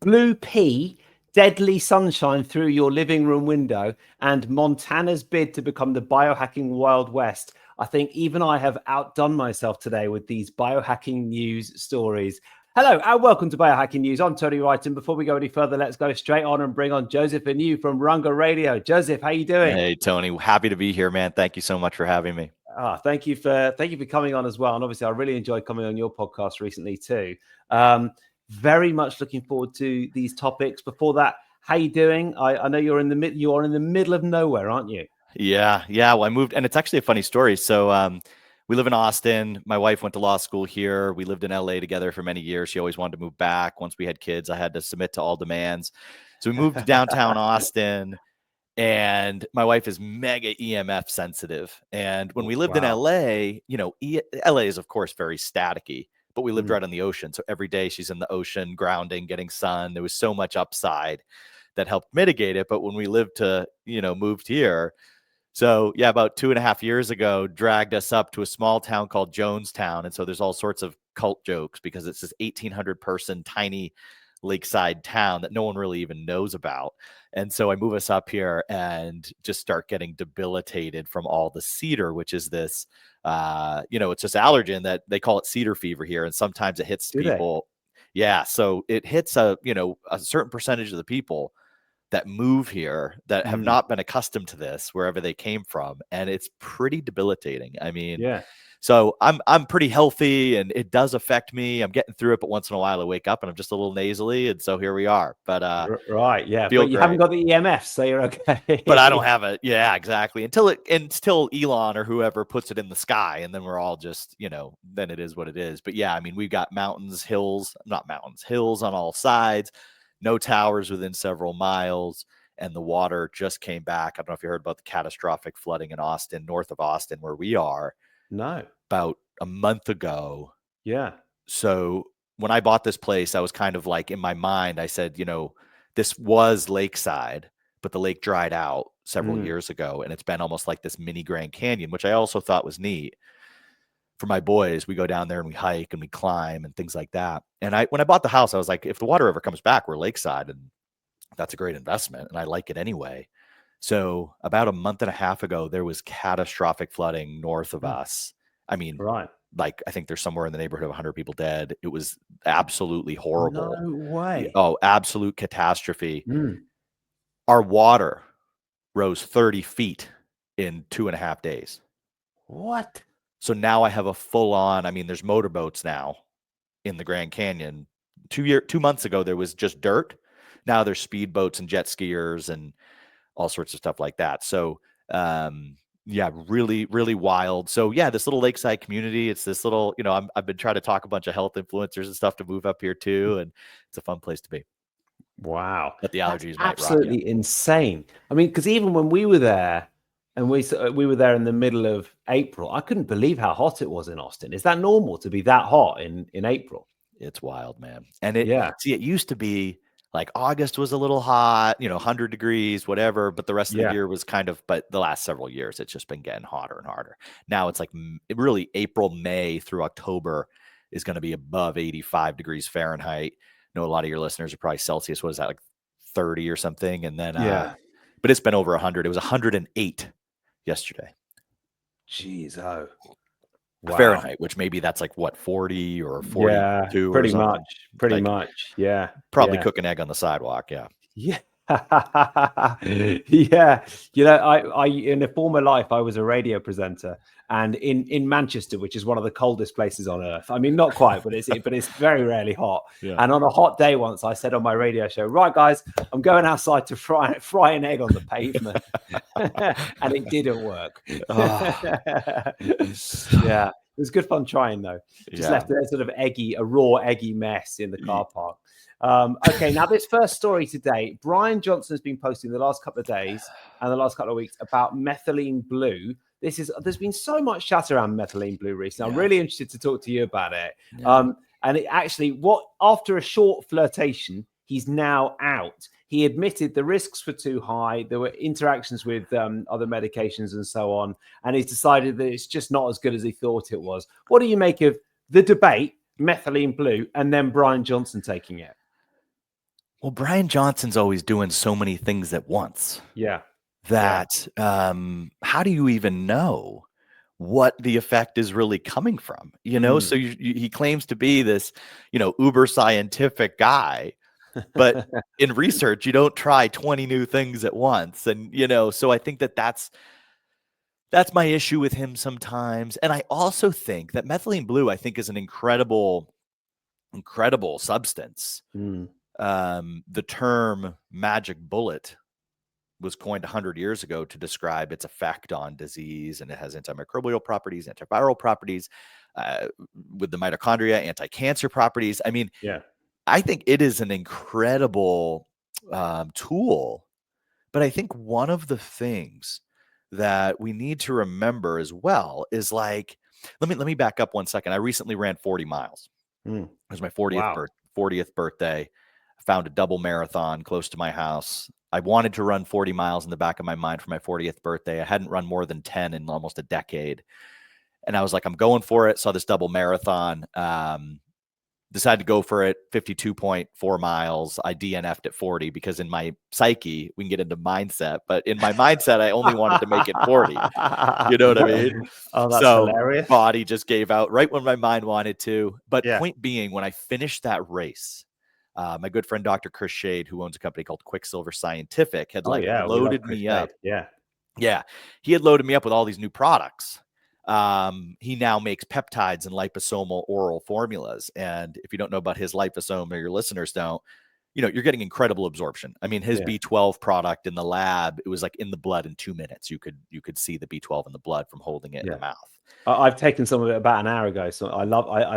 blue pea, deadly sunshine through your living room window, and Montana's bid to become the biohacking Wild West. I think even I have outdone myself today with these biohacking news stories. Hello and welcome to Biohacking News. I'm Tony Wright, and before we go any further, let's go straight on and bring on Joseph Anew from RUNGA Radio. Joseph, how you doing? Hey, Tony. Happy to be here, man. Thank you so much for having me. Thank you for coming on as well. And obviously, I really enjoyed coming on your podcast recently too. Very much looking forward to these topics. Before that, how you doing? I know you're in the middle of nowhere, aren't you? Yeah. Well, I moved, and it's actually a funny story. So, we live in Austin. My wife went to law school here. We lived in LA together for many years. She always wanted to move back. Once we had kids, I had to submit to all demands. So we moved to downtown Austin, and my wife is mega EMF sensitive. And when we lived in LA, LA is of course very staticky, but we lived right on the ocean. So every day she's in the ocean, grounding, getting sun. There was so much upside that helped mitigate it. But when we moved here, so yeah, about 2.5 years ago, dragged us up to a small town called Jonestown. And so there's all sorts of cult jokes because it's this 1,800 person tiny lakeside town that no one really even knows about. And so I move us up here and just start getting debilitated from all the cedar, which is this, it's this allergen that they call it cedar fever here. And sometimes it hits people. Yeah. So it hits a certain percentage of the people that move here that have not been accustomed to this wherever they came from. And it's pretty debilitating. I mean, so I'm pretty healthy and it does affect me. I'm getting through it, but once in a while I wake up and I'm just a little nasally. And so here we are. But right. Yeah. But you haven't got the EMF, so you're okay. But I don't have it. Yeah, exactly. Until Elon or whoever puts it in the sky, and then we're all just, then it is what it is. But yeah, I mean, we've got hills on all sides. No towers within several miles, and the water just came back. I don't know if you heard about the catastrophic flooding in Austin, north of Austin, where we are. No. About a month ago. Yeah. So when I bought this place, I was kind of like in my mind, I said, this was lakeside, but the lake dried out several years ago, and it's been almost like this mini Grand Canyon, which I also thought was neat. For my boys, we go down there and we hike and we climb and things like that. And when I bought the house, I was like, if the water ever comes back, we're lakeside, and that's a great investment. And I like it anyway. So about a month and a half ago, there was catastrophic flooding north of us. I mean, like I think there's somewhere in the neighborhood of 100 people dead. It was absolutely horrible. No way. Oh, absolute catastrophe. Our water rose 30 feet in 2.5 days. What? So now I have a full-on, there's motorboats now in the Grand Canyon. 2 months ago, there was just dirt. Now there's speedboats and jet skiers and all sorts of stuff like that. So, really, really wild. So yeah, this little lakeside community, it's this little, I've been trying to talk a bunch of health influencers and stuff to move up here too. And it's a fun place to be. Wow. But the allergies might absolutely insane. I mean, because even when we were there, and we were there in the middle of April, I couldn't believe how hot it was in Austin. Is that normal to be that hot in April? It's wild, man. And it used to be like August was a little hot, 100 degrees, whatever. But the rest of the year was but the last several years, it's just been getting hotter and hotter. Now it's like really April, May through October is going to be above 85 degrees Fahrenheit. I know a lot of your listeners are probably Celsius. What is that, like 30 or something? And then, but it's been over 100. It was 108 yesterday. Jeez, wow. Fahrenheit, which maybe that's like what, 40 or 42 pretty or something. Pretty much. Yeah. Probably cook an egg on the sidewalk. Yeah. Yeah. Yeah. I in a former life, I was a radio presenter, and in Manchester, which is one of the coldest places on earth. I mean, not quite, but it's very rarely hot. Yeah. And on a hot day once, I said on my radio show, right, guys, I'm going outside to fry an egg on the pavement. And it didn't work. Yeah. It was good fun trying though. Just left a sort of raw eggy mess in the car park. Okay, now this first story today, Bryan Johnson has been posting the last couple of days and the last couple of weeks about methylene blue. There's been so much chat around methylene blue recently. I'm really interested to talk to you about it. And it actually, after a short flirtation, he's now out. He admitted the risks were too high. There were interactions with other medications and so on. And he's decided that it's just not as good as he thought it was. What do you make of the debate, methylene blue, and then Bryan Johnson taking it? Well, Bryan Johnson's always doing so many things at once Yeah. that how do you even know what the effect is really coming from? So he claims to be this, uber scientific guy, but in research, you don't try 20 new things at once. And, so I think that's my issue with him sometimes. And I also think that methylene blue, I think, is an incredible substance. The term magic bullet was coined 100 years ago to describe its effect on disease, and it has antimicrobial properties, antiviral properties, with the mitochondria, anti-cancer properties. I mean, I think it is an incredible tool, but I think one of the things that we need to remember as well is like, let me back up 1 second. I recently ran 40 miles. It was my 40th birthday. I found a double marathon close to my house. I wanted to run 40 miles in the back of my mind for my 40th birthday. I hadn't run more than 10 in almost a decade. And I was like, I'm going for it. Saw this double marathon. Decided to go for it, 52.4 miles. I DNF'd at 40 because in my psyche, we can get into mindset, but in my mindset, I only wanted to make it 40. You know what I mean? Oh, that's hilarious. Body just gave out right when my mind wanted to. But point being, when I finished that race, my good friend, Dr. Chris Shade, who owns a company called Quicksilver Scientific, had loaded me up. Yeah. He had loaded me up with all these new products. He now makes peptides and liposomal oral formulas. And if you don't know about his liposome, or your listeners don't, you're getting incredible absorption. I mean, his B12 product in the lab, it was like in the blood in 2 minutes. You could see the B12 in the blood from holding it in the mouth. I've taken some of it about an hour ago. So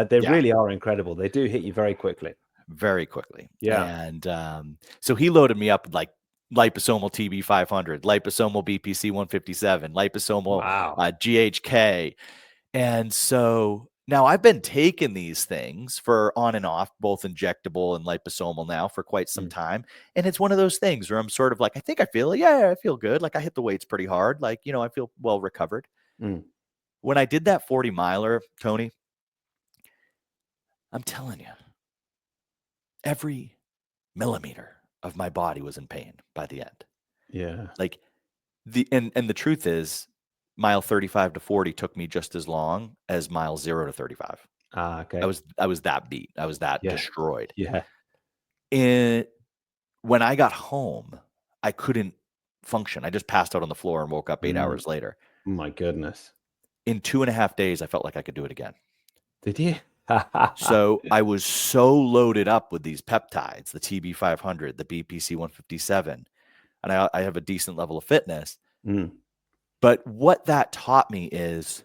they really are incredible. They do hit you very quickly. Very quickly. Yeah. And so he loaded me up with like liposomal TB500, liposomal BPC 157, liposomal GHK. And so now I've been taking these things for on and off, both injectable and liposomal now for quite some time. And it's one of those things where I'm sort of like, I think I feel good. Like I hit the weights pretty hard. Like, I feel well recovered. When I did that 40 miler, Tony, I'm telling you, every millimeter of my body was in pain by the end. Yeah. Like and the truth is, mile 35 to 40 took me just as long as mile 0 to 35. Okay. I was that beat. I was that destroyed. Yeah. And when I got home, I couldn't function. I just passed out on the floor and woke up 8 hours later. My goodness. In 2.5 days, I felt like I could do it again. Did you? So I was so loaded up with these peptides, the TB500, the BPC 157, and I have a decent level of fitness. But what that taught me is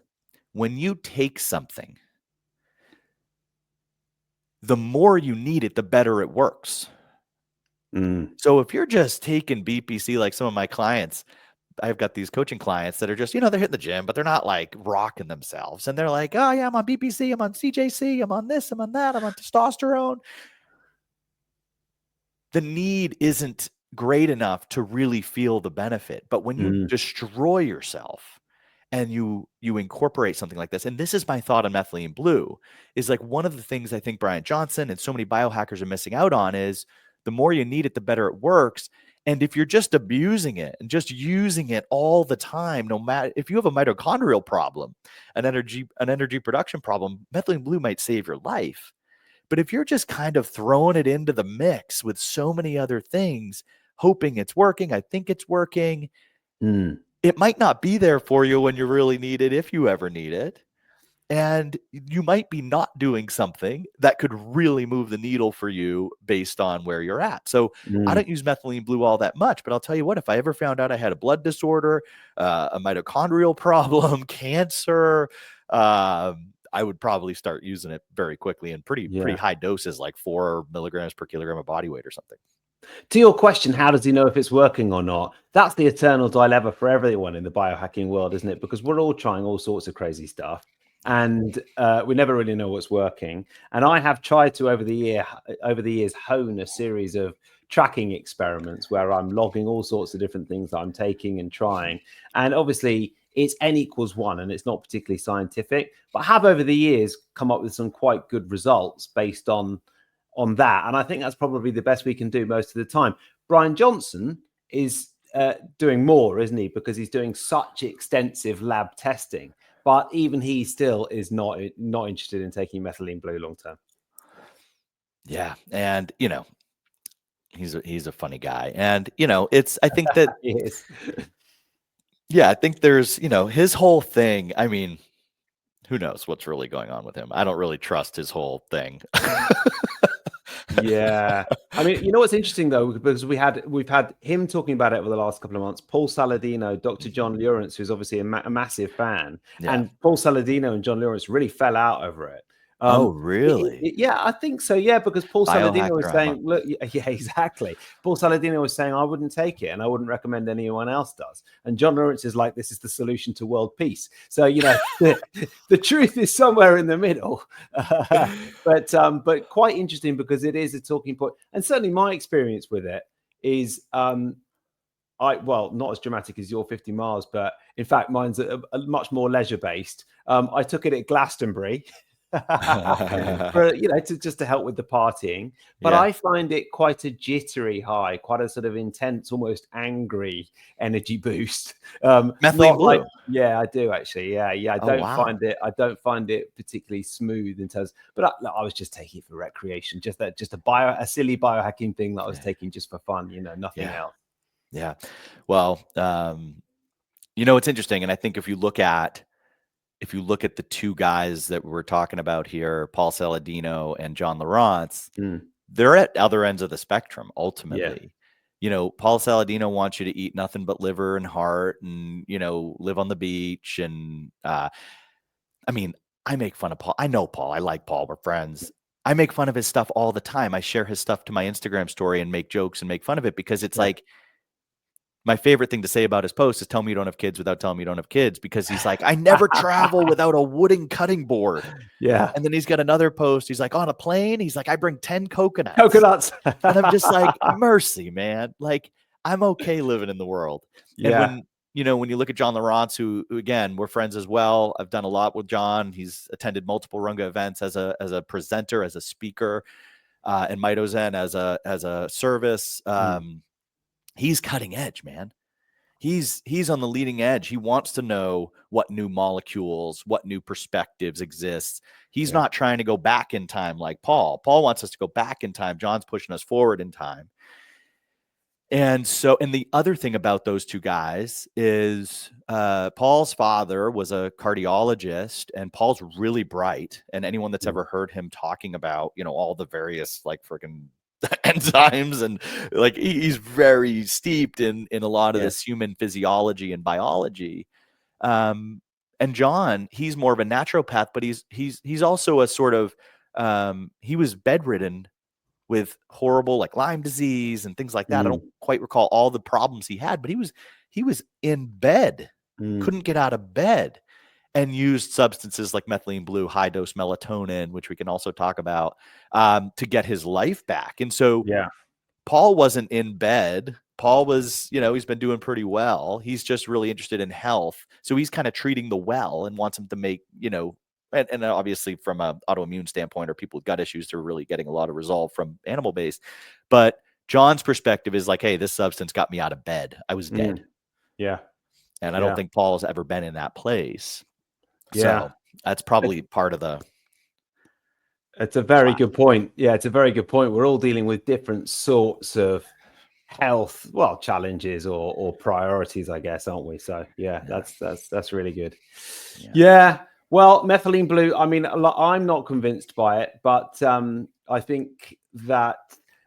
when you take something, the more you need it, the better it works. So if you're just taking BPC, like some of my clients, I've got these coaching clients that are just, they're hitting the gym, but they're not like rocking themselves. And they're like, oh yeah, I'm on BPC, I'm on CJC, I'm on this, I'm on that, I'm on testosterone. The need isn't great enough to really feel the benefit. But when you destroy yourself and you incorporate something like this, and this is my thought on methylene blue, is like one of the things I think Bryan Johnson and so many biohackers are missing out on is the more you need it, the better it works. And if you're just abusing it and just using it all the time, no matter if you have a mitochondrial problem, an energy production problem, methylene blue might save your life. But if you're just kind of throwing it into the mix with so many other things, hoping it's working, I think it's working, it might not be there for you when you really need it, if you ever need it. And you might be not doing something that could really move the needle for you based on where you're at. So I don't use methylene blue all that much, but I'll tell you what, if I ever found out I had a blood disorder, a mitochondrial problem, cancer, I would probably start using it very quickly in pretty high doses, like 4 milligrams per kilogram of body weight or something. To your question, how does he know if it's working or not? That's the eternal dilemma for everyone in the biohacking world, isn't it? Because we're all trying all sorts of crazy stuff. And we never really know what's working. And I have tried to over the years hone a series of tracking experiments where I'm logging all sorts of different things that I'm taking and trying. And obviously it's N equals 1 and it's not particularly scientific, but I have over the years come up with some quite good results based on on that. And I think that's probably the best we can do most of the time. Bryan Johnson is doing more, isn't he? Because he's doing such extensive lab testing. But even he still is not interested in taking methylene blue long term. Yeah, and he's a funny guy, and I think that he is. Yeah, I think there's his whole thing. I mean, who knows what's really going on with him? I don't really trust his whole thing. Yeah, I mean, what's interesting though, because we've had him talking about it over the last couple of months. Paul Saladino, Dr. John Lawrence, who's obviously a massive fan, and Paul Saladino and John Lawrence really fell out over it. Oh, really? Yeah, I think so. Yeah, because Paul Saladino was saying, look, yeah, exactly. Paul Saladino was saying, I wouldn't take it and I wouldn't recommend anyone else does. And John Lawrence is like, this is the solution to world peace. So, the truth is somewhere in the middle. But quite interesting because it is a talking point. And certainly my experience with it is, not as dramatic as your 50 miles, but in fact, mine's a much more leisure based. I took it at Glastonbury. For to help with the partying, but I find it quite a jittery high, quite a sort of intense, almost angry energy boost. Methylene blue. Yeah, I do actually. Yeah. I don't find it particularly smooth in terms. But I was just taking it for recreation, just a silly biohacking thing that I was taking just for fun. Nothing else. Yeah. Well, it's interesting, and I think if you look at the two guys that we're talking about here, Paul Saladino and John Lawrence, they're at other ends of the spectrum, ultimately. Yeah. Paul Saladino wants you to eat nothing but liver and heart and, live on the beach. And I make fun of Paul. I know Paul. I like Paul. We're friends. I make fun of his stuff all the time. I share his stuff to my Instagram story and make jokes and make fun of it because it's like, my favorite thing to say about his post is tell me you don't have kids without telling me you don't have kids, because he's like, I never travel without a wooden cutting board. Yeah. And then he's got another post. He's like, on a plane, he's like, I bring 10 coconuts. And I'm just like, mercy, man. Like, I'm okay living in the world. Yeah. And when you look at John Lawrence, who again, we're friends as well. I've done a lot with John. He's attended multiple Runga events as a presenter, as a speaker, and Mitozen as a service. He's cutting edge, man. He's on the leading edge. He wants to know what new molecules, what new perspectives exist. He's not trying to go back in time like Paul. Paul wants us to go back in time. John's pushing us forward in time. And the other thing about those two guys is Paul's father was a cardiologist, and Paul's really bright. And anyone that's ever heard him talking about, all the various like freaking enzymes and like he's very steeped in a lot of this human physiology and biology. And John, he's more of a naturopath, but he's also a sort of he was bedridden with horrible like Lyme disease and things like that. I don't quite recall all the problems he had, but he was in bed, couldn't get out of bed, and used substances like methylene blue, high dose melatonin, which we can also talk about, to get his life back. And so Paul wasn't in bed. Paul was, he's been doing pretty well. He's just really interested in health. So he's kind of treating the well and wants him to make, and obviously from an autoimmune standpoint or people with gut issues, they're really getting a lot of resolve from animal-based. But John's perspective is like, hey, this substance got me out of bed. I was dead. Yeah. And I don't think Paul has ever been in that place. So that's probably part of the. It's a very good point. Yeah, it's a very good point. We're all dealing with different sorts of health, challenges or priorities, I guess, aren't we? So that's really good. Yeah. Well, methylene blue. I mean, I'm not convinced by it, but I think that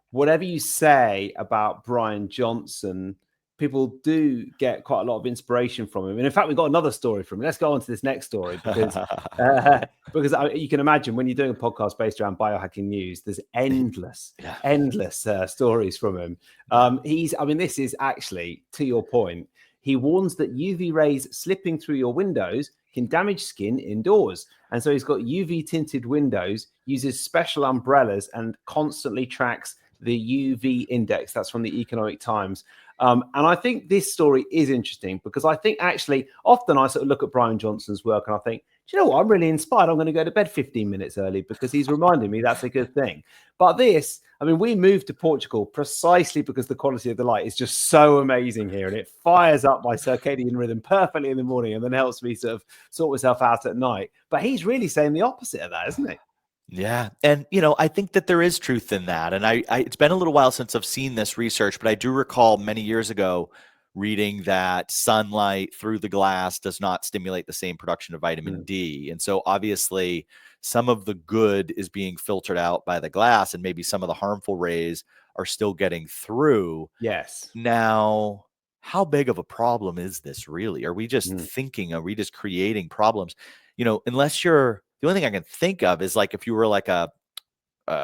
whatever you say about Bryan Johnson, people do get quite a lot of inspiration from him. And in fact, we've got another story from him. Let's go on to this next story because you can imagine when you're doing a podcast based around biohacking news, there's endless stories from him. This is actually, to your point, he warns that UV rays slipping through your windows can damage skin indoors. And so he's got UV tinted windows, uses special umbrellas, and constantly tracks the UV index. That's from the Economic Times. And I think this story is interesting because I think actually often I sort of look at Bryan Johnson's work and I think, do you know what? I'm really inspired. I'm going to go to bed 15 minutes early because he's reminding me that's a good thing. But this, I mean, we moved to Portugal precisely because the quality of the light is just so amazing here, and it fires up my circadian rhythm perfectly in the morning and then helps me sort of sort myself out at night. But he's really saying the opposite of that, isn't he? Yeah. And, I think that there is truth in that. And it's been a little while since I've seen this research, but I do recall many years ago reading that sunlight through the glass does not stimulate the same production of vitamin D. And so obviously some of the good is being filtered out by the glass, and maybe some of the harmful rays are still getting through. Yes. Now, how big of a problem is this really? Are we just are we just creating problems? Unless the only thing I can think of is like if you were like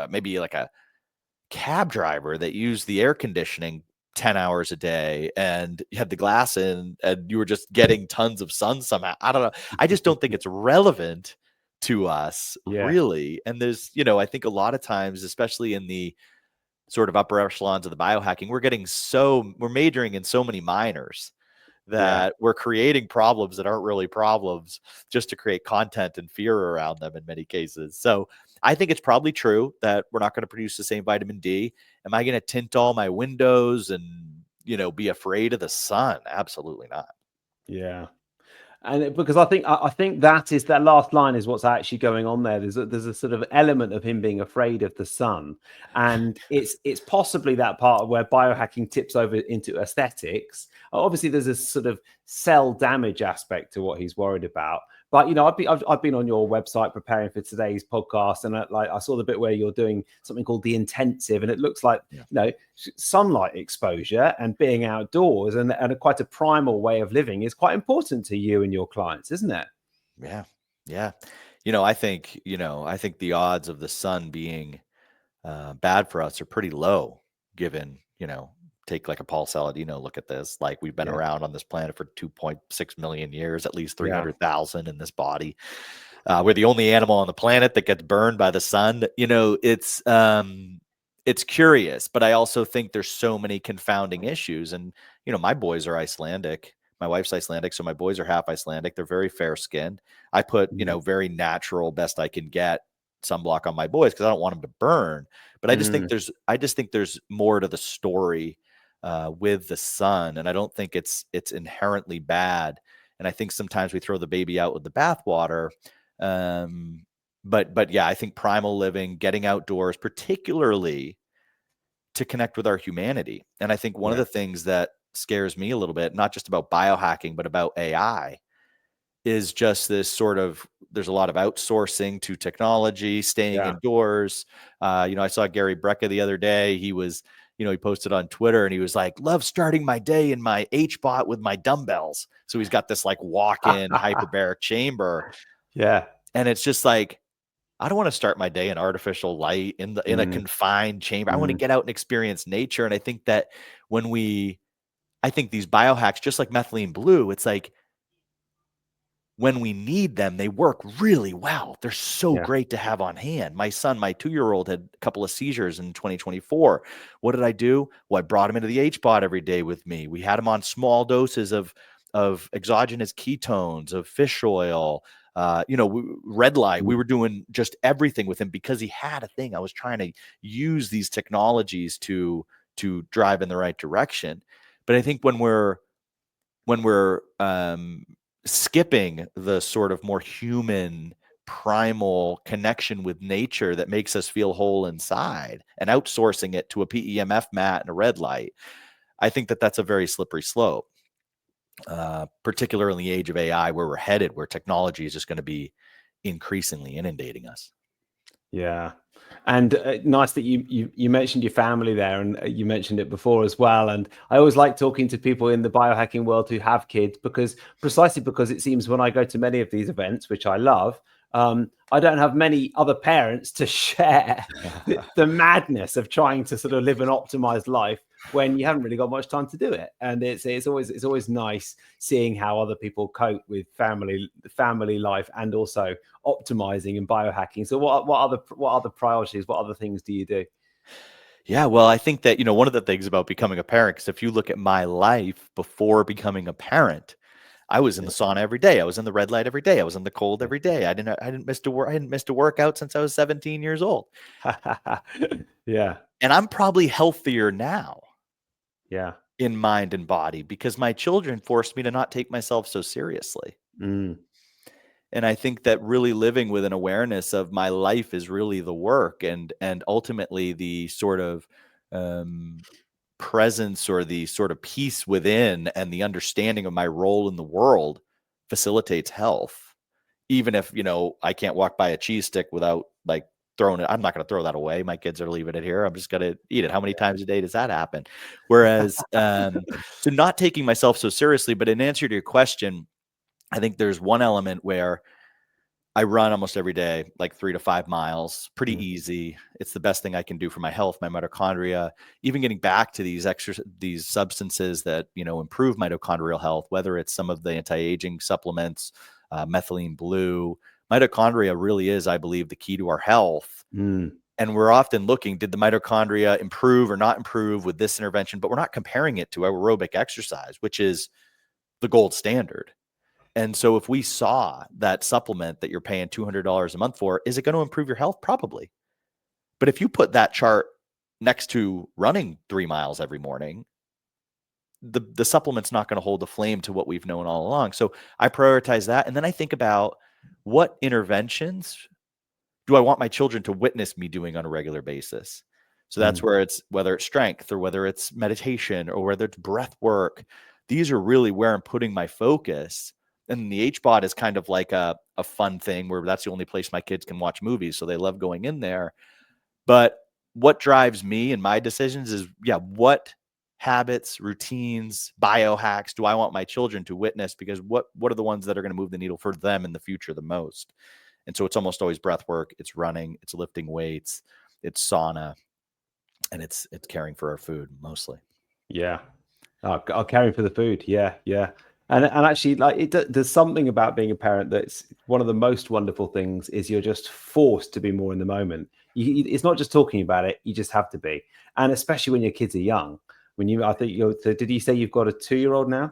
maybe like a cab driver that used the air conditioning 10 hours a day and you had the glass in and you were just getting tons of sun somehow. I don't know. I just don't think it's relevant to us really. And there's, I think a lot of times, especially in the sort of upper echelons of the biohacking, we're majoring in so many minors that we're creating problems that aren't really problems just to create content and fear around them in many cases. So I think it's probably true that we're not going to produce the same vitamin D. Am I going to tint all my windows and, be afraid of the sun? Absolutely not. Yeah. And because I think that last line is what's actually going on there. There's a sort of element of him being afraid of the sun, and it's possibly that part where biohacking tips over into aesthetics. Obviously, there's a sort of cell damage aspect to what he's worried about. But I've been on your website preparing for today's podcast, and I saw the bit where you're doing something called the intensive, and it looks like sunlight exposure and being outdoors and quite a primal way of living is quite important to you and your clients, isn't it? Yeah. I think the odds of the sun being bad for us are pretty low, given take like a Paul Saladino look at this. Like we've been around on this planet for 2.6 million years, at least 300,000 in this body. We're the only animal on the planet that gets burned by the sun. It's curious, but I also think there's so many confounding issues. And, my boys are Icelandic. My wife's Icelandic, so my boys are half Icelandic. They're very fair skinned. I put, very natural, best I can get sunblock on my boys because I don't want them to burn. But I just think there's more to the story with the sun, and I don't think it's inherently bad. And I think sometimes we throw the baby out with the bathwater. But yeah, I think primal living, getting outdoors, particularly to connect with our humanity. And I think one of the things that scares me a little bit, not just about biohacking, but about AI, is just this sort of, there's a lot of outsourcing to technology, staying indoors. I saw Gary Brecka the other day. He was, he posted on Twitter and he was like, love starting my day in my HBot with my dumbbells. So he's got this like walk-in hyperbaric chamber. Yeah. And it's just like, I don't want to start my day in artificial light in a confined chamber. I want to get out and experience nature. And I think that I think these biohacks, just like methylene blue, it's like, when we need them, they work really well. They're so great to have on hand. My son, my 2-year-old, had a couple of seizures in 2024. What did I do? Well, I brought him into the HBOT every day with me. We had him on small doses of exogenous ketones, of fish oil, red light. We were doing just everything with him because he had a thing. I was trying to use these technologies to drive in the right direction. But I think when we're skipping the sort of more human primal connection with nature that makes us feel whole inside and outsourcing it to a PEMF mat and a red light, I think that that's a very slippery slope, particularly in the age of AI, where we're headed, where technology is just going to be increasingly inundating us. Yeah. And nice that you mentioned your family there, and you mentioned it before as well. And I always like talking to people in the biohacking world who have kids, because it seems when I go to many of these events, which I love, I don't have many other parents to share the madness of trying to sort of live an optimized life when you haven't really got much time to do it. And it's always nice seeing how other people cope with family life and also optimizing and biohacking. So what other priorities, what other things do you do? Yeah, well, I think that, one of the things about becoming a parent, because if you look at my life before becoming a parent, I was in the sauna every day. I was in the red light every day. I was in the cold every day. I hadn't missed a workout since I was 17 years old. Yeah. And I'm probably healthier now. Yeah. In mind and body, because my children forced me to not take myself so seriously. Mm. And I think that really living with an awareness of my life is really the work, and ultimately the sort of presence or the sort of peace within and the understanding of my role in the world facilitates health. Even if, I can't walk by a cheese stick without like throwing it. I'm not going to throw that away. My kids are leaving it here. I'm just going to eat it. How many times a day does that happen? Whereas, so not taking myself so seriously, but in answer to your question, I think there's one element where I run almost every day, like 3 to 5 miles, pretty easy. It's the best thing I can do for my health, my mitochondria, even getting back to these substances that, improve mitochondrial health, whether it's some of the anti-aging supplements, methylene blue. Mitochondria really is, I believe, the key to our health. And we're often looking, did the mitochondria improve or not improve with this intervention? But we're not comparing it to aerobic exercise, which is the gold standard. And so if we saw that supplement that you're paying $200 a month for, is it going to improve your health? Probably. But if you put that chart next to running 3 miles every morning, the supplement's not going to hold the flame to what we've known all along. So I prioritize that. And then I think about, what interventions do I want my children to witness me doing on a regular basis? So that's where whether it's strength or whether it's meditation or whether it's breath work. These are really where I'm putting my focus. And the HBOT is kind of like a fun thing where that's the only place my kids can watch movies. So they love going in there. But what drives me and my decisions is, what habits, routines, biohacks do I want my children to witness? Because what are the ones that are going to move the needle for them in the future the most? And so it's almost always breath work. It's running, it's lifting weights, it's sauna, and it's caring for our food mostly. Yeah. I'll caring for the food. Yeah. Yeah. And actually, like, there's something about being a parent that's one of the most wonderful things is you're just forced to be more in the moment. It's not just talking about it; you just have to be. And especially when your kids are young. I think so did you say you've got a 2-year-old now?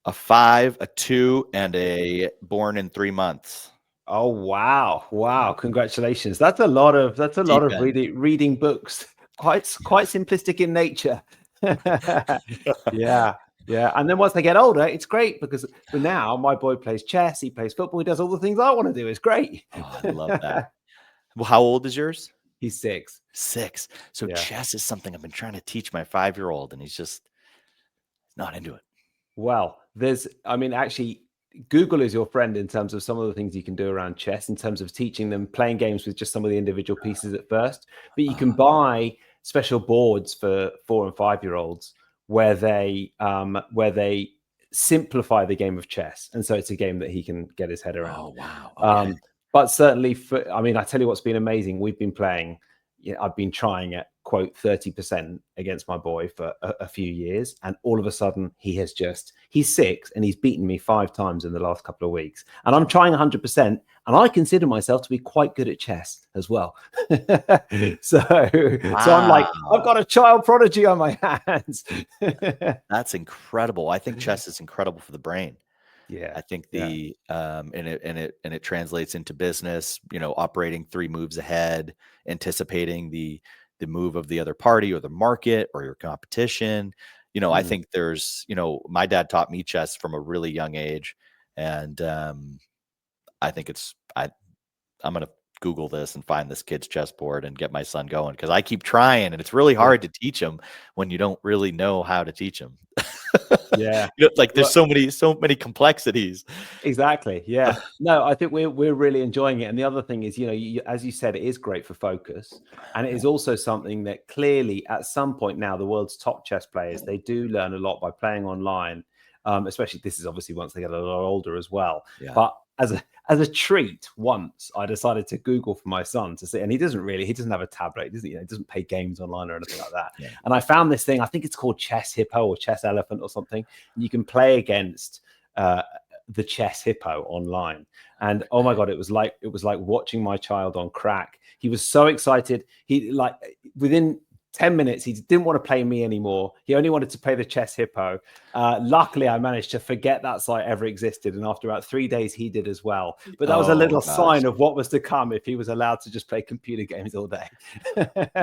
A 5, a 2, and a born in 3 months. Oh wow! Wow! Congratulations. That's a lot of reading books. Quite simplistic in nature. Yeah. Yeah, and then once they get older, it's great because now my boy plays chess, he plays football, he does all the things I want to do. It's great. Oh, I love that. Well, how old is yours? He's 6. 6. So chess is something I've been trying to teach my 5-year-old, and he's just not into it. Well, actually, Google is your friend in terms of some of the things you can do around chess, in terms of teaching them playing games with just some of the individual pieces at first. But you can buy special boards for 4 and 5-year-olds where they simplify the game of chess, and so it's a game that he can get his head around. Oh wow! Okay. But certainly, I tell you what's been amazing. We've been playing. I've been trying at quote 30% against my boy for a few years, and all of a sudden he's 6 and he's beaten me 5 times in the last couple of weeks, and I'm trying 100%, and I consider myself to be quite good at chess as well. so I'm like, I've got a child prodigy on my hands. That's incredible. I think chess is incredible for the brain. Yeah, I think and it translates into business, operating 3 moves ahead, anticipating the move of the other party or the market or your competition. I think there's, my dad taught me chess from a really young age. And I think I'm going to Google this and find this kid's chessboard and get my son going, because I keep trying, and it's really hard to teach him when you don't really know how to teach him. Yeah. There's so many complexities. Exactly. Yeah. No, I think we're really enjoying it. And the other thing is, as you said, it is great for focus. And it is also something that clearly at some point now, the world's top chess players, they do learn a lot by playing online. Especially, this is obviously once they get a lot older as well. Yeah. But as a treat, once I decided to Google for my son to see, and he doesn't have a tablet, he doesn't play games online or anything like that. Yeah. And I found this thing, I think it's called Chess Hippo or Chess Elephant or something. And you can play against the Chess Hippo online. And oh my God, it was like watching my child on crack. He was so excited. He within 10 minutes, he didn't want to play me anymore. He only wanted to play the chess hippo. Luckily, I managed to forget that site ever existed. And after about 3 days, he did as well. But that was a little sign of what was to come if he was allowed to just play computer games all day.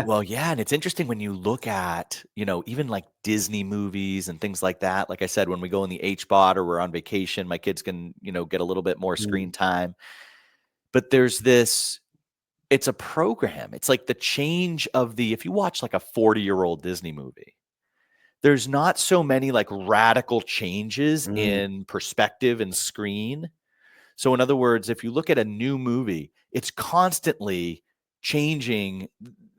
Well, yeah. And it's interesting when you look at, even like Disney movies and things like that. Like I said, when we go in the HBOT or we're on vacation, my kids can, get a little bit more screen time. But there's this, it's a program. It's like the change of if you watch like a 40-year-old Disney movie, there's not so many like radical changes in perspective and screen. So in other words, if you look at a new movie, it's constantly changing.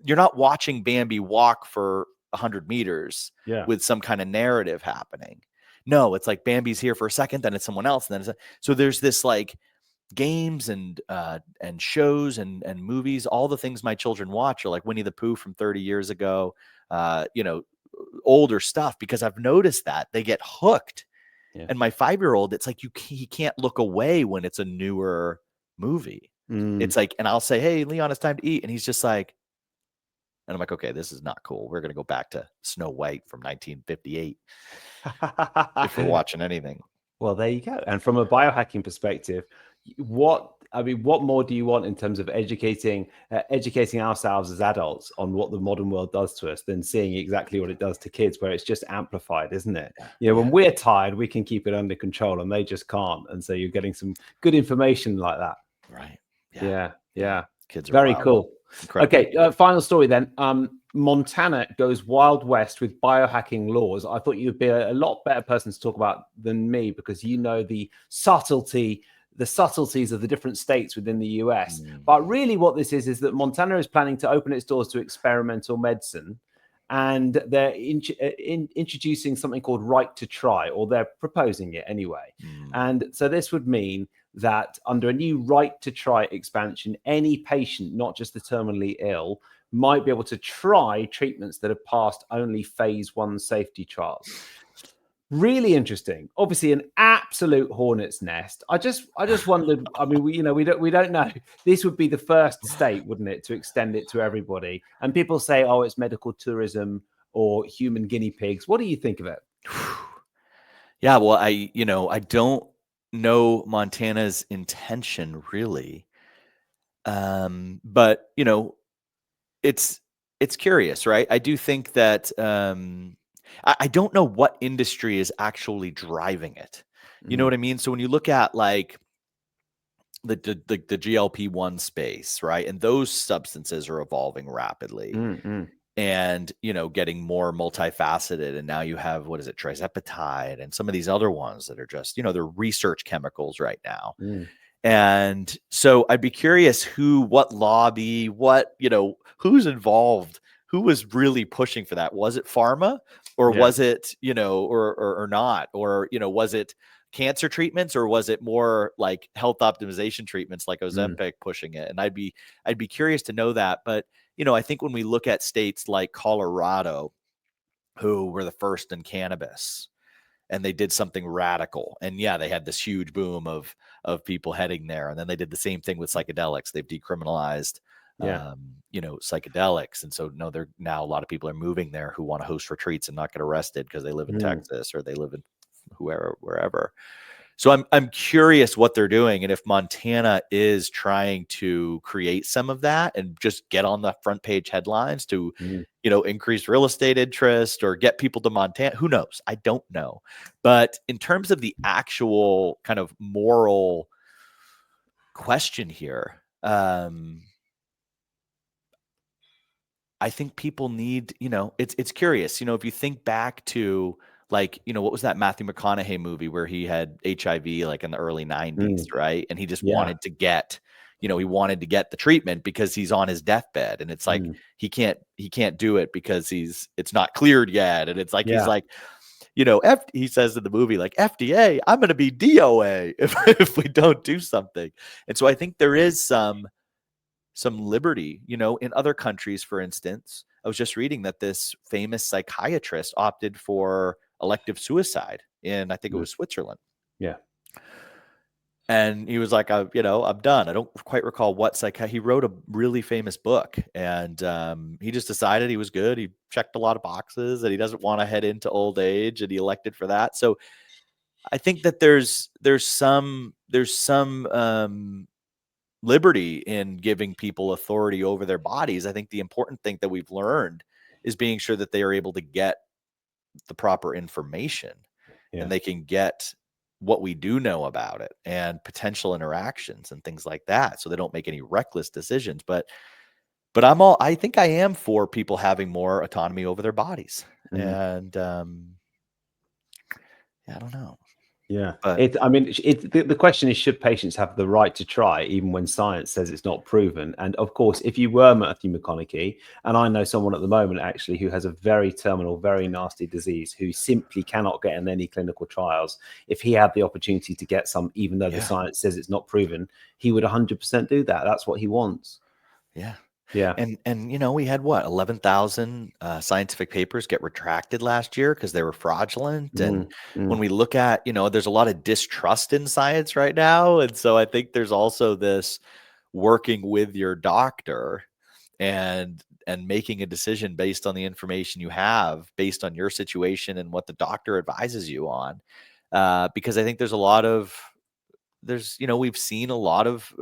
You're not watching Bambi walk for 100 meters with some kind of narrative happening. No, it's like Bambi's here for a second, then it's someone else. And then so there's this like games and shows and movies. All the things my children watch are like Winnie the Pooh from 30 years ago, older stuff, because I've noticed that they get hooked. And my 5-year-old, it's like he can't look away when it's a newer movie. It's like, and I'll say, "Hey, Leon, it's time to eat," and he's just like, and I'm like, "Okay, this is not cool. We're gonna go back to Snow White from 1958 if we're watching anything." Well, there you go. And from a biohacking perspective, what more do you want in terms of educating ourselves as adults on what the modern world does to us than seeing exactly what it does to kids, where it's just amplified, isn't it? When we're tired, we can keep it under control and they just can't. And so you're getting some good information like that. Right. Yeah. Kids are very wild. cool. Incredible. Okay. Final story then. Montana goes wild west with biohacking laws. I thought you'd be a lot better person to talk about than me, because you know the subtleties of the different states within the US. But really what this is that Montana is planning to open its doors to experimental medicine, and they're introducing something called right to try, or they're proposing it anyway. And so this would mean that under a new right to try expansion, any patient, not just the terminally ill, might be able to try treatments that have passed only phase 1 safety trials. Really interesting. Obviously, an absolute hornet's nest. I just wondered. I mean, we don't know. This would be the first state, wouldn't it, to extend it to everybody? And people say, "Oh, it's medical tourism or human guinea pigs." What do you think of it? Yeah, well, I don't know Montana's intention really, but it's curious, right? I do think that I don't know what industry is actually driving it. You know what I mean? So when you look at like the GLP-1 space, right, and those substances are evolving rapidly. And getting more multifaceted, and now you have, what is it, trizepatide and some of these other ones that are just they're research chemicals right now. And so I'd be curious what lobby, who's involved, who was really pushing for that. Was it pharma, or was it or not, or was it cancer treatments, or was it more like health optimization treatments like Ozempic pushing it? And I'd be curious to know that. But I think when we look at states like Colorado, who were the first in cannabis, and they did something radical, and they had this huge boom of people heading there. And then they did the same thing with psychedelics. They've decriminalized, psychedelics. And so they're now, a lot of people are moving there who want to host retreats and not get arrested because they live in Texas, or they live in wherever. So I'm curious what they're doing, and if Montana is trying to create some of that and just get on the front page headlines to, increase real estate interest or get people to Montana. Who knows? I don't know. But in terms of the actual kind of moral question here, I think people need, it's curious, if you think back to, like, what was that Matthew McConaughey movie where he had HIV like in the early 90s, right? And he just wanted to get, he wanted to get the treatment because he's on his deathbed, and it's like he can't do it because it's not cleared yet. And it's like he's like, he says in the movie, like, FDA, I'm going to be DOA if we don't do something. And so I think there is some liberty, in other countries. For instance, I was just reading that this famous psychiatrist opted for elective suicide in, I think it was Switzerland. And he was like, I'm done. I don't quite recall what he wrote a really famous book, and he just decided he was good. He checked a lot of boxes, and he doesn't want to head into old age, and he elected for that. So I think that there's some liberty in giving people authority over their bodies. I think the important thing that we've learned is being sure that they are able to get the proper information, and they can get what we do know about it and potential interactions and things like that, so they don't make any reckless decisions. But I think I am for people having more autonomy over their bodies. And I don't know. Yeah. But The question is, should patients have the right to try even when science says it's not proven? And of course, if you were Matthew McConaughey, and I know someone at the moment actually who has a very terminal, very nasty disease, who simply cannot get in any clinical trials, if he had the opportunity to get some, even though the science says it's not proven, he would 100% do that. That's what he wants. Yeah. Yeah. And we had 11,000 scientific papers get retracted last year because they were fraudulent. And when we look at, there's a lot of distrust in science right now. And so I think there's also this working with your doctor and making a decision based on the information you have, based on your situation and what the doctor advises you on. Because I think we've seen a lot of,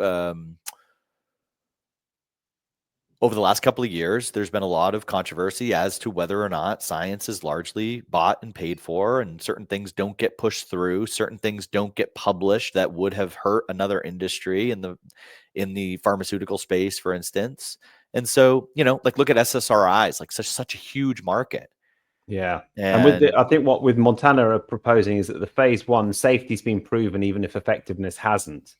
over the last couple of years, there's been a lot of controversy as to whether or not science is largely bought and paid for, and certain things don't get pushed through, certain things don't get published that would have hurt another industry in the pharmaceutical space, for instance. And so, look at SSRIs, like such a huge market. Yeah. And I think what with Montana are proposing is that the phase 1 safety's been proven, even if effectiveness hasn't.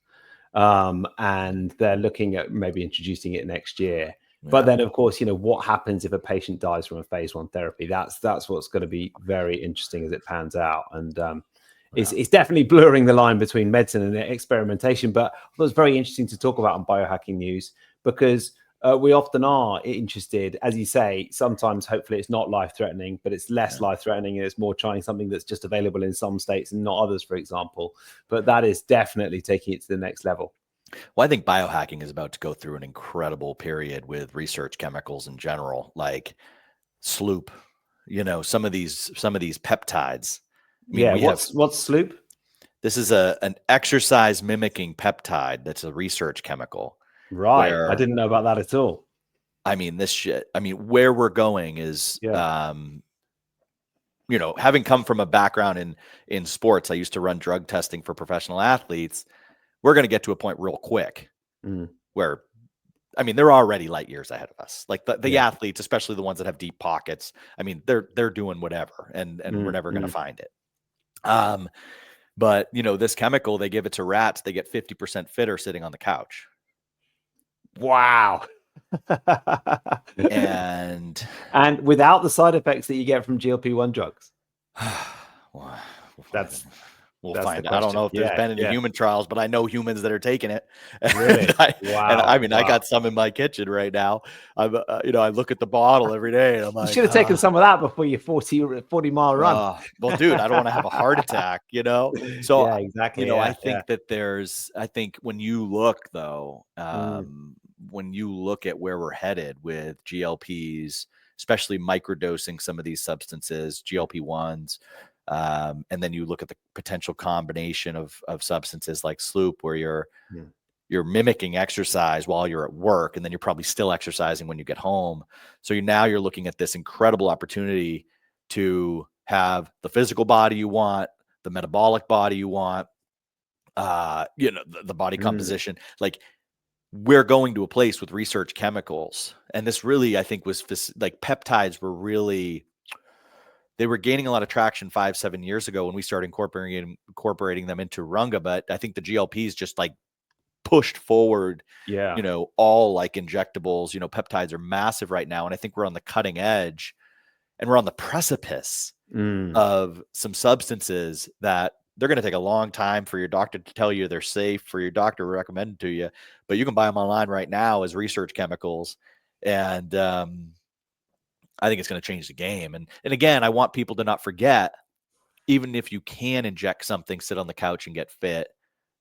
And they're looking at maybe introducing it next year. But then, of course, what happens if a patient dies from a phase 1 therapy? That's what's going to be very interesting as it pans out. And it's definitely blurring the line between medicine and experimentation. But it was very interesting to talk about on Biohacking News, because we often are interested, as you say, sometimes hopefully it's not life-threatening, but it's less life-threatening, and it's more trying something that's just available in some states and not others, for example. But that is definitely taking it to the next level. Well, I think biohacking is about to go through an incredible period with research chemicals in general, like Sloop, some of these peptides. What's Sloop? This is an exercise mimicking peptide that's a research chemical. Right. I didn't know about that at all. Where we're going is, having come from a background in sports, I used to run drug testing for professional athletes. We're going to get to a point real quick where, they're already light years ahead of us. Like the athletes, especially the ones that have deep pockets. They're doing whatever, and we're never going to find it. But this chemical, they give it to rats, they get 50% fitter sitting on the couch. Wow. and without the side effects that you get from GLP-1 drugs. We'll find out. I don't know if there's been any human trials, but I know humans that are taking it. Really? Wow. I got some in my kitchen right now. I look at the bottle every day, and I'm like, you should have taken some of that before your 40-mile run. Well, dude, I don't want to have a heart attack, So yeah, exactly. I think that I think when you look though, when you look at where we're headed with GLPs, especially microdosing some of these substances, GLP-1s, and then you look at the potential combination of substances like Sloop, where you're mimicking exercise while you're at work, and then you're probably still exercising when you get home. So you're looking at this incredible opportunity to have the physical body you want, the metabolic body you want, the body composition. Like, we're going to a place with research chemicals, and this really, I think, was like peptides were really. They were gaining a lot of traction 5-7 years ago when we started incorporating them into RUNGA. But I think the GLPs just like pushed forward, all like injectables, peptides are massive right now. And I think we're on the cutting edge, and we're on the precipice of some substances that they're going to take a long time for your doctor to tell you they're safe, for your doctor to recommend to you, but you can buy them online right now as research chemicals. And, I think it's going to change the game. And again, I want people to not forget, even if you can inject something, sit on the couch and get fit,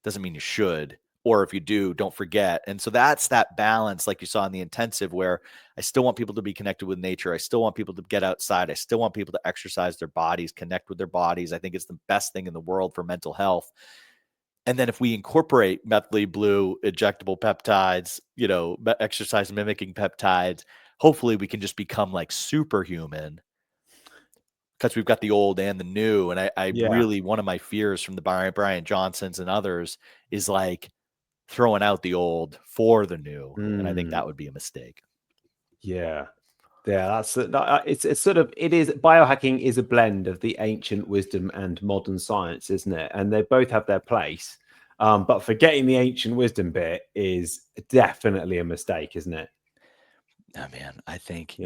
doesn't mean you should. Or if you do, don't forget. And so that's that balance, like you saw in the intensive, where I still want people to be connected with nature. I still want people to get outside. I still want people to exercise their bodies, connect with their bodies. I think it's the best thing in the world for mental health. And then if we incorporate methylene blue injectable peptides, exercise mimicking peptides, hopefully we can just become like superhuman, because we've got the old and the new. And I really, one of my fears from the Bryan Johnsons and others is like throwing out the old for the new. And I think that would be a mistake. Yeah. That's it's sort of, it is, biohacking is a blend of the ancient wisdom and modern science, isn't it? And they both have their place. But forgetting the ancient wisdom bit is definitely a mistake, isn't it? Oh man, I think,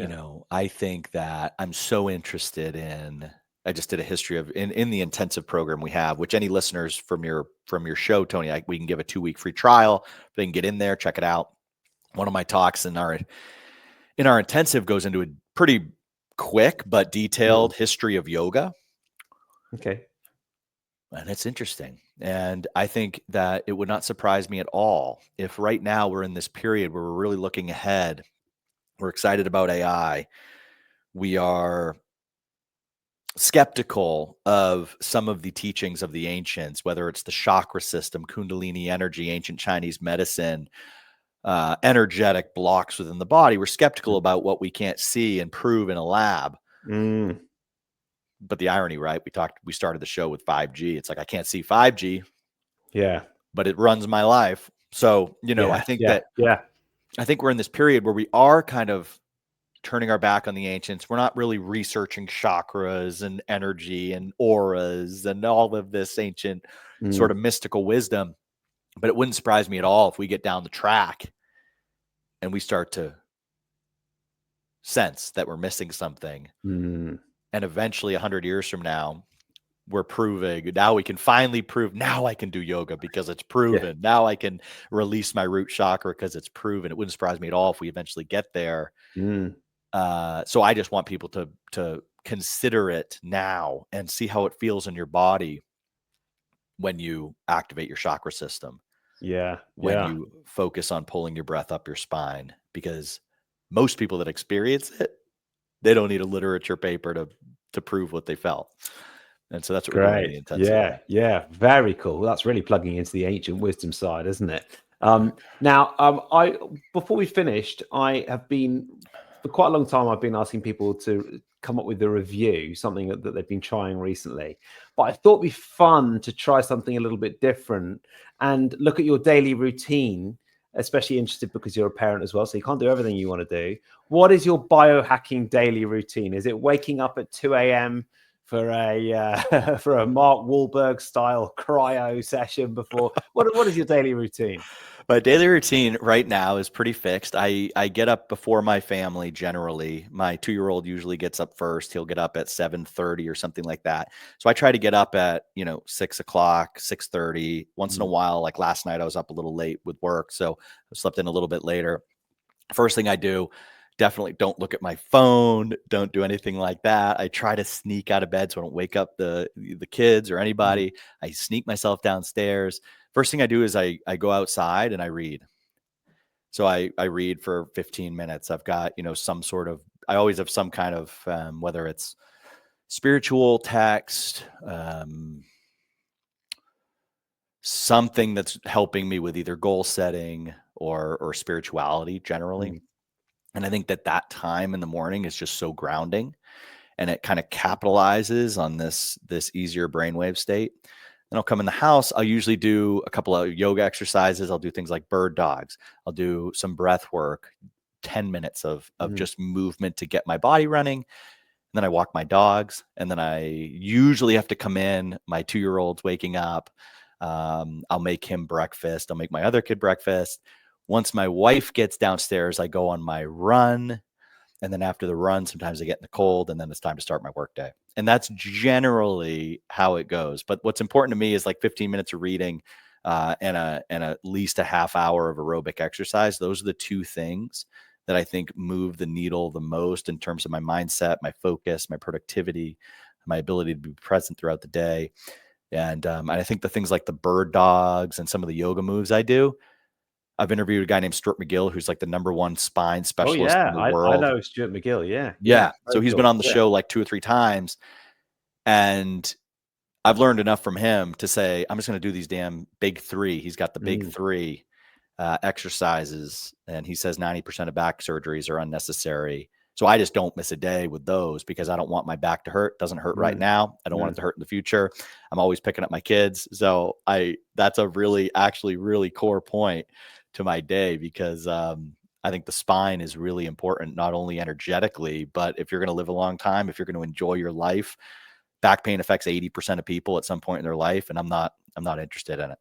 I think that I'm so interested in, I just did a history of in the intensive program we have, which any listeners from your show, Tony, we can give a 2-week free trial. They can get in there, check it out. One of my talks in our intensive goes into a pretty quick but detailed history of yoga. Okay. And it's interesting. And I think that it would not surprise me at all if right now we're in this period where we're really looking ahead. We're excited about AI. We are skeptical of some of the teachings of the ancients, whether it's the chakra system, Kundalini energy, ancient Chinese medicine, energetic blocks within the body. We're skeptical about what we can't see and prove in a lab. But the irony, right? We started the show with 5G. It's like, I can't see 5G. Yeah. But it runs my life. So, I think I think we're in this period where we are kind of turning our back on the ancients. We're not really researching chakras and energy and auras and all of this ancient sort of mystical wisdom. But it wouldn't surprise me at all if we get down the track and we start to sense that we're missing something. And eventually 100 years from now, we're proving, now we can finally prove, now I can do yoga because it's proven. Now I can release my root chakra because it's proven. It wouldn't surprise me at all if we eventually get there. So I just want people to consider it now and see how it feels in your body when you activate your chakra system. When you focus on pulling your breath up your spine, because most people that experience it, they don't need a literature paper to prove what they felt. And so that's what we're doing in the intensive. Yeah. Very cool. That's really plugging into the ancient wisdom side, isn't it? Now, I before we finished, I have been, for quite a long time, I've been asking people to come up with a review, something that they've been trying recently. But I thought it'd be fun to try something a little bit different and look at your daily routine, especially interested because you're a parent as well, so you can't do everything you want to do. What is your biohacking daily routine? Is it waking up at 2 a.m. for a for a Mark Wahlberg style cryo session before? What is your daily routine? My daily routine right now is pretty fixed. I get up before my family generally. My 2-year-old usually gets up first. He'll get up at 7:30 or something like that. So I try to get up at 6 o'clock, 6:30. Once in a while, like last night, I was up a little late with work, so I slept in a little bit later. First thing I do, definitely don't look at my phone. Don't do anything like that. I try to sneak out of bed so I don't wake up the kids or anybody. I sneak myself downstairs. First thing I do is I go outside and I read. So I read for 15 minutes. I've got, some sort of, I always have some kind of, whether it's spiritual text, something that's helping me with either goal setting or spirituality generally. And I think that time in the morning is just so grounding, and it kind of capitalizes on this easier brainwave state. Then I'll come in the house. I'll usually do a couple of yoga exercises. I'll do things like bird dogs. I'll do some breath work, 10 minutes of just movement to get my body running. And then I walk my dogs. And then I usually have to come in. My 2-year-old's waking up. I'll make him breakfast. I'll make my other kid breakfast. Once my wife gets downstairs, I go on my run. And then after the run, sometimes I get in the cold, and then it's time to start my workday. And that's generally how it goes. But what's important to me is like 15 minutes of reading and at least a half hour of aerobic exercise. Those are the two things that I think move the needle the most in terms of my mindset, my focus, my productivity, my ability to be present throughout the day. And I think the things like the bird dogs and some of the yoga moves I do, I've interviewed a guy named Stuart McGill, who's like the #1 spine specialist in the I world. know Stuart McGill. Yeah. So he's been on the show like 2 or 3 times. And I've learned enough from him to say, I'm just going to do these damn big 3. He's got the big 3 exercises. And he says 90% of back surgeries are unnecessary. So I just don't miss a day with those because I don't want my back to hurt. It doesn't hurt right now. I don't want it to hurt in the future. I'm always picking up my kids. So that's a really core point to my day because I think the spine is really important, not only energetically, but if you're going to live a long time, if you're going to enjoy your life, back pain affects 80% of people at some point in their life. And I'm not interested in it.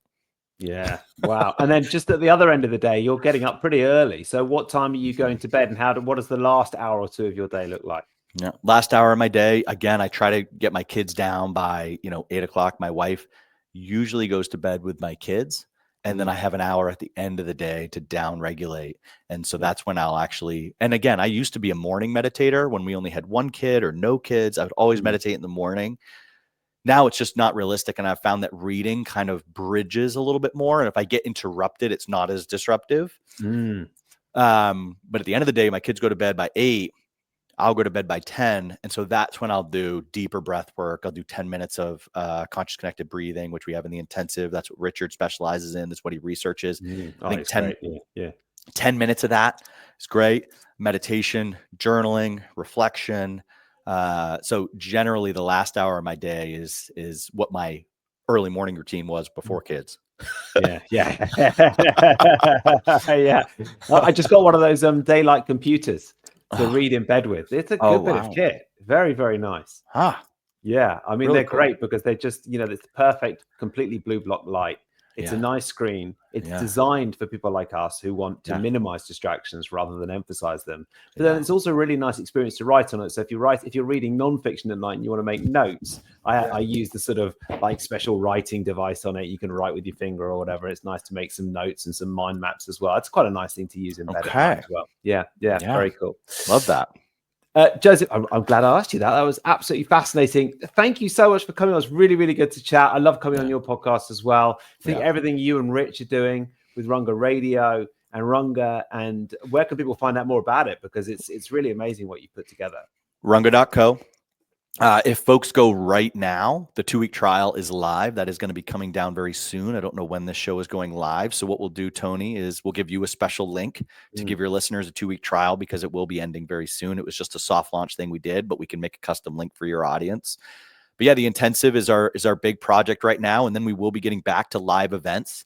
Yeah. Wow. And then just at the other end of the day, you're getting up pretty early. So what time are you going to bed and what does the last hour or 2 of your day look like? Yeah. Last hour of my day, again, I try to get my kids down by, 8 o'clock. My wife usually goes to bed with my kids. And then I have an hour at the end of the day to down regulate. And so that's when I'll actually, and again, I used to be a morning meditator when we only had 1 kid or no kids. I would always meditate in the morning. Now it's just not realistic. And I've found that reading kind of bridges a little bit more. And if I get interrupted, it's not as disruptive. But at the end of the day, my kids go to bed by 8. I'll go to bed by 10. And so that's when I'll do deeper breath work. I'll do 10 minutes of conscious connected breathing, which we have in the intensive. That's what Richard specializes in. That's what he researches. I think 10 minutes of that is great. Meditation, journaling, reflection. So generally the last hour of my day is what my early morning routine was before kids. Yeah. I just got one of those daylight computers to read in bed with. It's a good bit of kit. Very, very nice. Yeah. I mean, they're great because they're just, it's the perfect, completely blue block light. It's a nice screen. It's designed for people like us who want to minimize distractions rather than emphasize them. But then it's also a really nice experience to write on it. So if you're reading nonfiction at night and you want to make notes, I use the sort of like special writing device on it. You can write with your finger or whatever. It's nice to make some notes and some mind maps as well. It's quite a nice thing to use in bed at night as well. Yeah. Very cool. Love that. Joseph, I'm glad I asked you that. That was absolutely fascinating. Thank you so much for coming. It was really, really good to chat. I love coming on your podcast as well. I think everything you and Rich are doing with RUNGA Radio and RUNGA, and where can people find out more about it? Because it's really amazing what you put together. Runga.co. If folks go right now, the 2-week trial is live. That is going to be coming down very soon. I don't know when this show is going live. So what we'll do, Tony, is we'll give you a special link to give your listeners a 2-week trial because it will be ending very soon. It was just a soft launch thing we did, but we can make a custom link for your audience. But yeah, the intensive is our big project right now. And then we will be getting back to live events.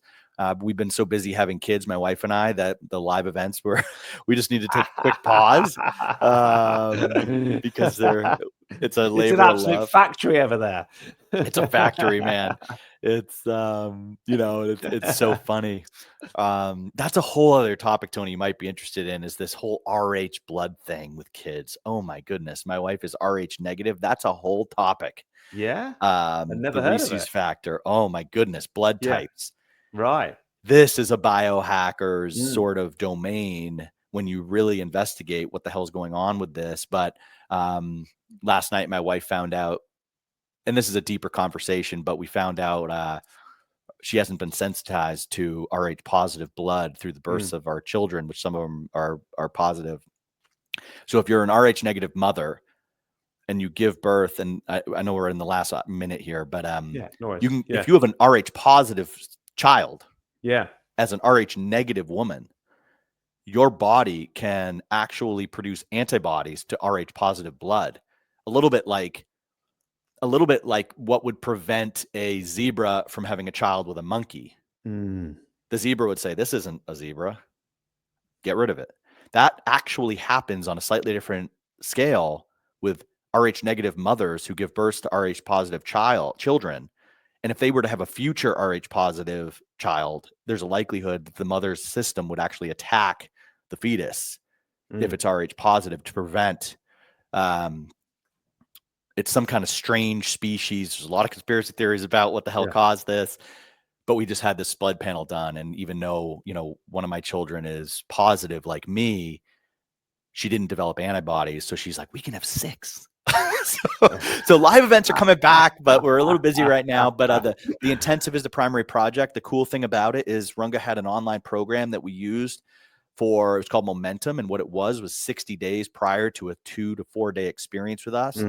We've been so busy having kids, my wife and I, that the live events we just need to take a quick pause because it's a labor it's an absolute factory over there. It's a factory, man. It's it's so funny. That's a whole other topic, Tony, you might be interested in, is this whole RH blood thing with kids. Oh my goodness. My wife is RH negative. That's a whole topic. Yeah. I've never heard of it. Factor. Oh my goodness. Blood types. Right. This is a biohacker's sort of domain when you really investigate what the hell's going on with this. But last night, my wife found out, and this is a deeper conversation, but we found out she hasn't been sensitized to Rh positive blood through the births of our children, which some of them are positive. So if you're an Rh negative mother and you give birth, and I know we're in the last minute here, but you can, if you have an Rh positive child, as an Rh negative woman, your body can actually produce antibodies to Rh positive blood. A little bit like what would prevent a zebra from having a child with a monkey. The zebra would say, "This isn't a zebra. Get rid of it." That actually happens on a slightly different scale with Rh negative mothers who give birth to Rh positive children. And if they were to have a future Rh positive child, there's a likelihood that the mother's system would actually attack the fetus if it's Rh positive to prevent. It's some kind of strange species. There's a lot of conspiracy theories about what the hell caused this, but we just had this blood panel done. And even though, one of my children is positive like me, she didn't develop antibodies. So she's like, we can have 6. So live events are coming back, but we're a little busy right now. But the intensive is the primary project. The cool thing about it is Runga had an online program that we used for, it's called Momentum. And what it was 60 days prior to a 2 to 4 day experience with us.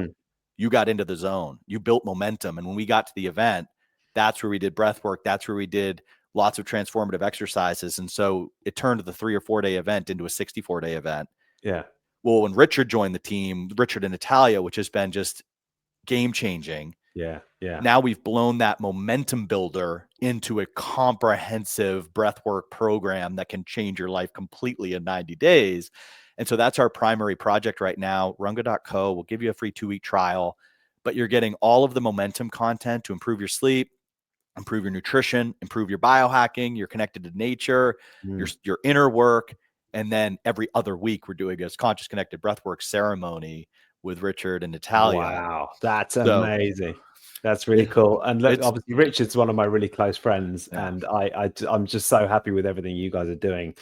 You got into the zone, you built momentum. And when we got to the event, that's where we did breath work. That's where we did lots of transformative exercises. And so it turned the 3 or 4 day event into a 64 day event. Yeah. Well, when Richard joined the team, Richard and Natalia, which has been just game changing. Yeah. Yeah. Now we've blown that momentum builder into a comprehensive breathwork program that can change your life completely in 90 days. And so that's our primary project right now. Runga.co will give you a free 2-week trial, but you're getting all of the momentum content to improve your sleep, improve your nutrition, improve your biohacking, you're connected to nature, your inner work. And then every other week we're doing a conscious connected breathwork ceremony with Richard and Natalia. Wow, that's amazing. That's really cool. And look, obviously Richard's one of my really close friends, and I'm just so happy with everything you guys are doing.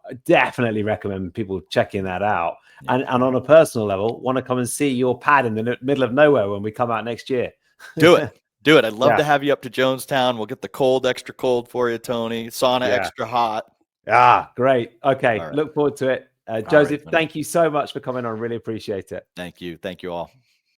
I definitely recommend people checking that out. And on a personal level, want to come and see your pad in the middle of nowhere when we come out next year. Do it. I'd love to have you up to Jonestown. We'll get the cold extra cold for you, Tony. Sauna extra hot. Great. Okay. Look forward to it. Joseph, thank you so much for coming on. Really appreciate it. Thank you. Thank you all.